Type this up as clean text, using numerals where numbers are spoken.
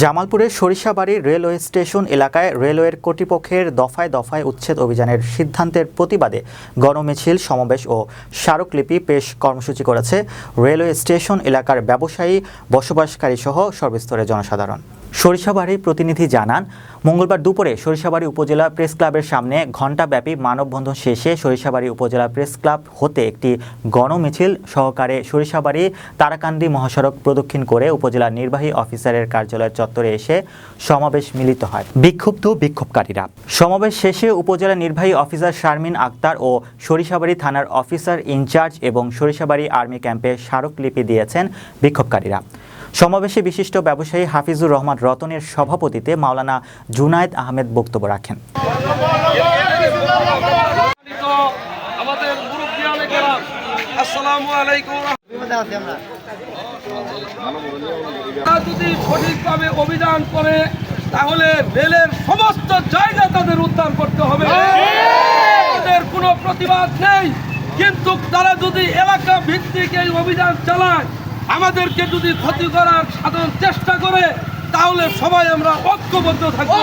জামালপুরের Sarishabari railway station এলাকায় রেলওয়ের কর্তৃপক্ষের দফায় দফায় উচ্ছেদ অভিযানের সিদ্ধান্তের প্রতিবাদে গণমিছিল, সমাবেশ ও স্মারকলিপি পেশ কর্মসূচি করেছে রেলওয়ে স্টেশন এলাকার ব্যবসায়ী, বসবাসকারী সহ সর্বস্তরের জনসাধারণ। সরিষাবাড়ীর প্রতিনিধি জানান, মঙ্গলবার দুপুরে সরিষাবাড়ী উপজেলা প্রেস ক্লাবের সামনে ঘণ্টাব্যাপী মানববন্ধন শেষে সরিষাবাড়ী উপজেলা প্রেস ক্লাব হতে একটি গণমিছিল সহকারে সরিষাবাড়ী তারাকান্দি মহাসড়ক প্রদক্ষিণ করে উপজেলা নির্বাহী অফিসারের কার্যালয় চত্বরে এসে সমাবেশ মিলিত হয় বিক্ষোভকারীরা। সমাবেশ শেষে উপজেলা নির্বাহী অফিসার শারমিন আক্তার ও সরিষাবাড়ী থানার অফিসার ইনচার্জ এবং সরিষাবাড়ী আর্মি ক্যাম্পে স্মারকলিপি দিয়েছেন বিক্ষোভকারীরা। সমাবেশে বিশিষ্ট ব্যবসায়ী হাফিজুর রহমান রতনের সভাপতিত্বে মাওলানা জুনায়েদ আহমেদ বক্তব্য রাখেন। যদি সঠিকভাবে অভিযান করে তাহলে রেলের সমস্ত জায়গা তাদের উদ্ধার করতে হবে। তাদের কোনো প্রতিবাদ নেই, কিন্তু তারা যদি এলাকা ভিত্তিক এই অভিযান চালায়, আমাদেরকে যদি ক্ষতি করার সাধন চেষ্টা করে, তাহলে সবাই আমরা ঐক্যবদ্ধ থাকবো।